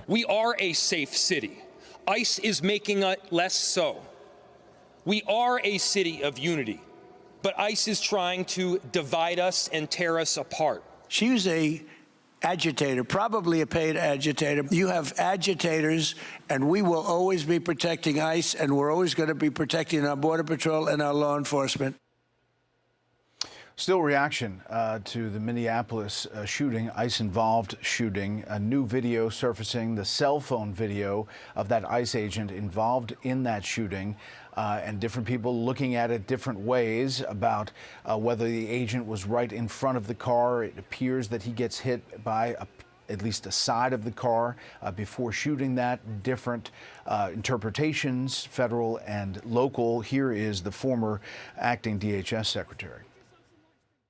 We are a safe city. ICE is making it less so. We are a city of unity, but ICE is trying to divide us and tear us apart. She was a agitator, probably a paid agitator. You have agitators, and we will always be protecting ICE, and we're always going to be protecting our Border Patrol and our law enforcement. Still reaction to the Minneapolis shooting, ICE-involved shooting. A new video surfacing, the cell phone video of that ICE agent involved in that shooting, and different people looking at it different ways about whether the agent was right in front of the car. It appears that he gets hit by at least a side of the car before shooting that. Different interpretations, federal and local. Here is the former acting DHS secretary.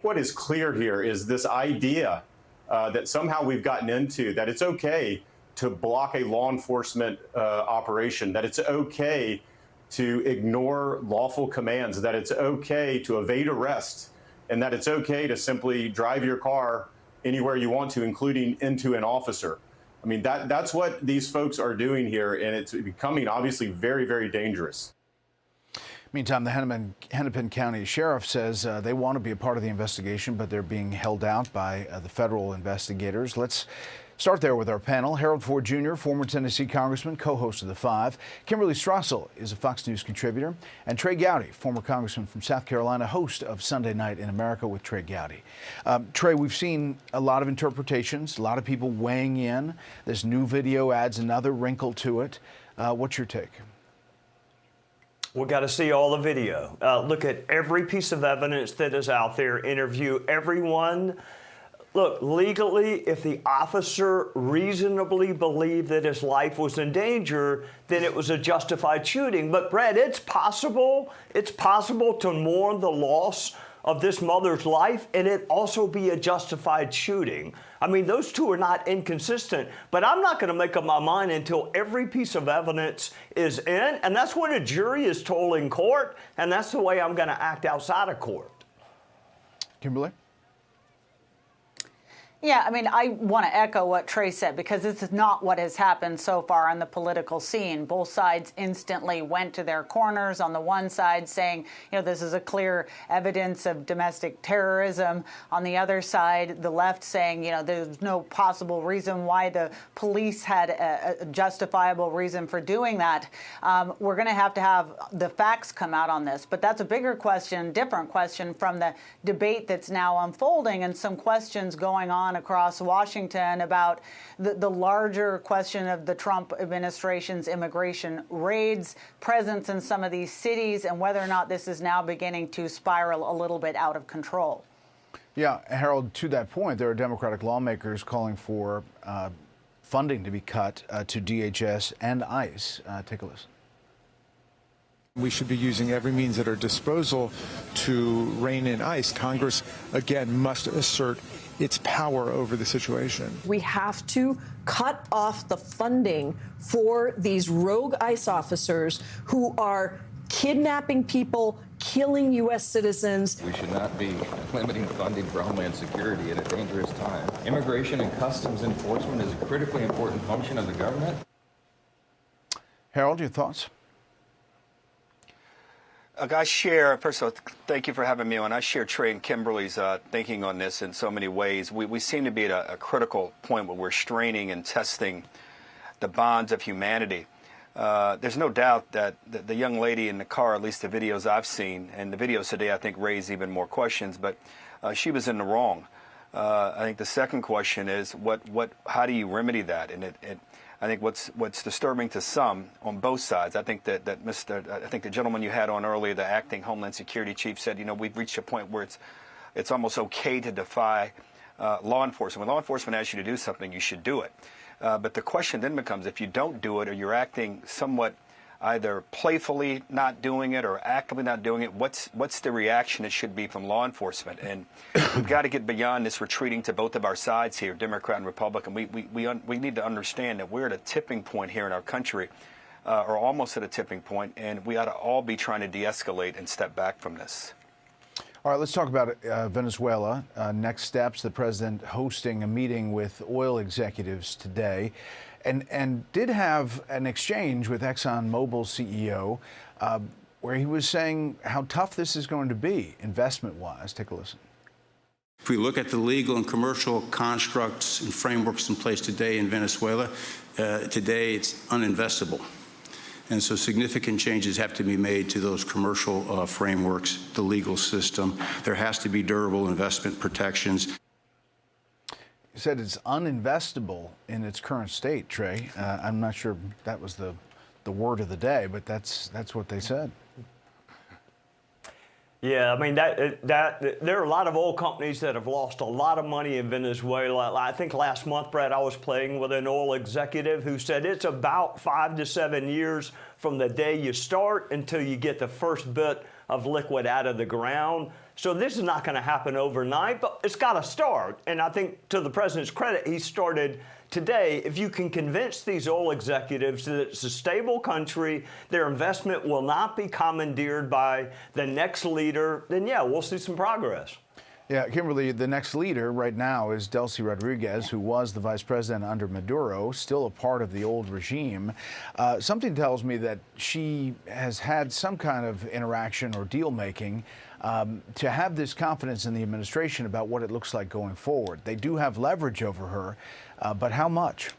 What is clear here is this idea that somehow we've gotten into that it's okay to block a law enforcement operation, that it's okay to ignore lawful commands, that it's okay to evade arrest, and that it's okay to simply drive your car anywhere you want to, including into an officer. I mean, that's what these folks are doing here, and it's becoming obviously very, very dangerous. Meantime, the Hennepin County Sheriff says they want to be a part of the investigation, but they're being held out by the federal investigators. Let's start there with our panel. Harold Ford Jr., former Tennessee congressman, co-host of The Five. Kimberly Strassel is a Fox News contributor. And Trey Gowdy, former congressman from South Carolina, host of Sunday Night in America with Trey Gowdy. Trey, we've seen a lot of interpretations, a lot of people weighing in. This new video adds another wrinkle to it. What's your take? We got to see all the video. Look at every piece of evidence that is out there. Interview everyone. Look, legally, if the officer reasonably believed that his life was in danger, then it was a justified shooting. But, Brett, it's possible to mourn the loss of this mother's life and it also be a justified shooting. I mean, those two are not inconsistent, but I'm not going to make up my mind until every piece of evidence is in, and that's what a jury is told in court, and that's the way I'm going to act outside of court. Kimberly? Yeah, I mean, I want to echo what Trey said, because this is not what has happened so far on the political scene. Both sides instantly went to their corners. On the one side saying, this is a clear evidence of domestic terrorism. On the other side, the left saying, there's no possible reason why the police had a justifiable reason for doing that. We're going to have the facts come out on this. But that's a bigger question, different question from the debate that's now unfolding, and some questions going on across Washington about the larger question of the Trump administration's immigration raids, presence in some of these cities, and whether or not this is now beginning to spiral a little bit out of control. Yeah, Harold, to that point, there are Democratic lawmakers calling for funding to be cut to DHS and ICE. Take a listen. We should be using every means at our disposal to rein in ICE. Congress, again, must assert its power over the situation. We have to cut off the funding for these rogue ICE officers who are kidnapping people, killing U.S. citizens. We should not be limiting funding for Homeland Security at a dangerous time. Immigration and customs enforcement is a critically important function of the government. Harold, your thoughts? I share, first of all, thank you for having me on. I share Trey and Kimberly's thinking on this in so many ways. We seem to be at a critical point where we're straining and testing the bonds of humanity. There's no doubt that the young lady in the car, at least the videos I've seen, and the videos today I think raise even more questions, but she was in the wrong. I think the second question is how do you remedy that? And I think what's disturbing to some on both sides, I think that I think the gentleman you had on earlier, the acting Homeland Security chief, said, we've reached a point where it's almost okay to defy law enforcement. When law enforcement asks you to do something, you should do it. But the question then becomes, if you don't do it or you're acting somewhat either playfully not doing it or actively not doing it, what's the reaction it should be from law enforcement? And we've got to get beyond this retreating to both of our sides here, Democrat and Republican. We need to understand that we're at a tipping point here in our country, or almost at a tipping point, and we ought to all be trying to de-escalate and step back from this. All right, let's talk about Venezuela. Next steps, the president hosting a meeting with oil executives today and did have an exchange with ExxonMobil's CEO where he was saying how tough this is going to be investment-wise. Take a listen. If we look at the legal and commercial constructs and frameworks in place today in Venezuela, today it's uninvestable. And so significant changes have to be made to those commercial frameworks, the legal system. There has to be durable investment protections. He said it's uninvestable in its current state, Trey. I'm not sure that was the word of the day, but that's what they said. Yeah, I mean, there are a lot of oil companies that have lost a lot of money in Venezuela. I think last month, Brad, I was playing with an oil executive who said it's about 5 to 7 years from the day you start until you get the first bit of liquid out of the ground. So this is not going to happen overnight, but it's got to start. And I think to the president's credit, he started today. If you can convince these oil executives that it's a stable country, their investment will not be commandeered by the next leader, then yeah, we'll see some progress. Yeah, Kimberly, the next leader right now is Delcy Rodriguez, who was the vice president under Maduro, still a part of the old regime. Something tells me that she has had some kind of interaction or deal making to have this confidence in the administration about what it looks like going forward. They do have leverage over her, but how much?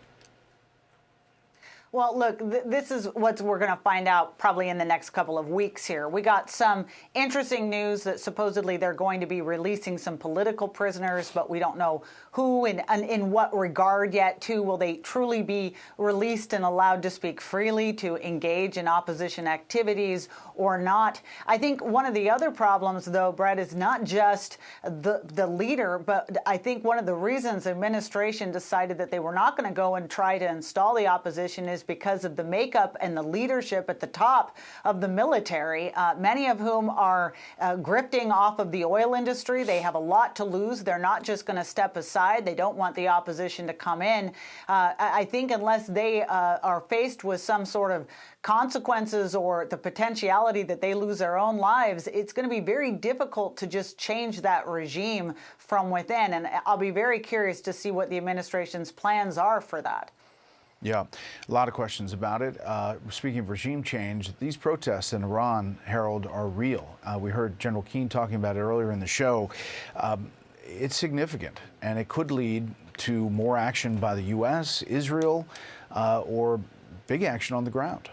Well, look, this is what we're going to find out probably in the next couple of weeks here. We got some interesting news that supposedly they're going to be releasing some political prisoners, but we don't know who and in what regard yet, too. Will they truly be released and allowed to speak freely, to engage in opposition activities or not? I think one of the other problems, though, Brett, is not just the leader, but I think one of the reasons the administration decided that they were not going to go and try to install the opposition is because of the makeup and the leadership at the top of the military, many of whom are grifting off of the oil industry. They have a lot to lose. They're not just going to step aside. They don't want the opposition to come in. I think unless they are faced with some sort of consequences or the potentiality that they lose their own lives, it's going to be very difficult to just change that regime from within. And I'll be very curious to see what the administration's plans are for that. Yeah, a lot of questions about it. Speaking of regime change, these protests in Iran, Harold, are real. We heard General Keane talking about it earlier in the show. It's significant, and it could lead to more action by the U.S., Israel, or big action on the ground.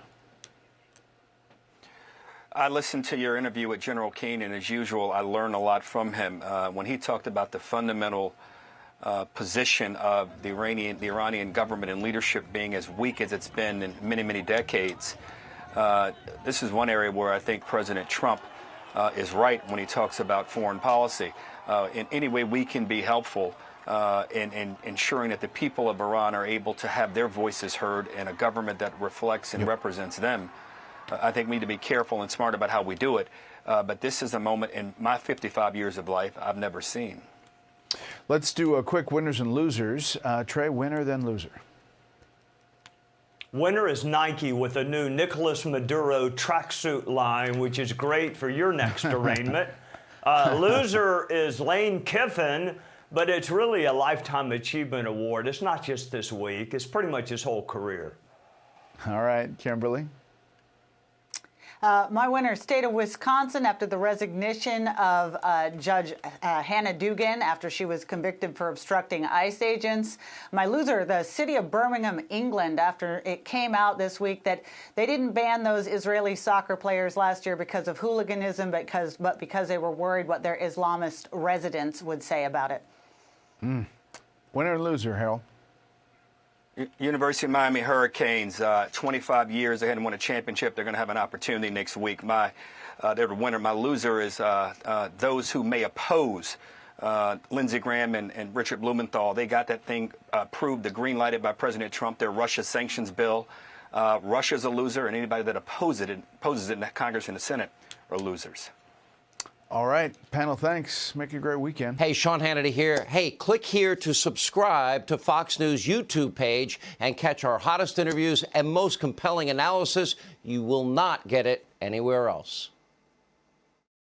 I listened to your interview with General Keane, and as usual, I learned a lot from him. When he talked about the fundamental position of the Iranian government and leadership being as weak as it's been in many, many decades. This is one area where I think President Trump is right when he talks about foreign policy. In any way we can be helpful in ensuring that the people of Iran are able to have their voices heard in a government that reflects and represents them. I think we need to be careful and smart about how we do it. But this is a moment in my 55 years of life I've never seen. Let's do a quick winners and losers. Trey, winner, then loser. Winner is Nike with a new Nicolas Maduro tracksuit line, which is great for your next arraignment. Loser is Lane Kiffin, but it's really a Lifetime Achievement Award. It's not just this week. It's pretty much his whole career. All right, Kimberly. My winner, state of Wisconsin, after the resignation of Judge Hannah Dugan after she was convicted for obstructing ICE agents. My loser, the city of Birmingham, England, after it came out this week that they didn't ban those Israeli soccer players last year because of hooliganism, but because they were worried what their Islamist residents would say about it. Winner and loser, Harold. University of Miami Hurricanes, 25 years they hadn't won a championship. They're going to have an opportunity next week. They're the winner. My loser is those who may oppose Lindsey Graham and Richard Blumenthal. They got that thing approved, the green lighted by President Trump, their Russia sanctions bill. Russia's a loser, and anybody that opposes it in the Congress and the Senate are losers. All right, panel, thanks. Make it a great weekend. Hey, Sean Hannity here. Hey, click here to subscribe to Fox News YouTube page and catch our hottest interviews and most compelling analysis. You will not get it anywhere else.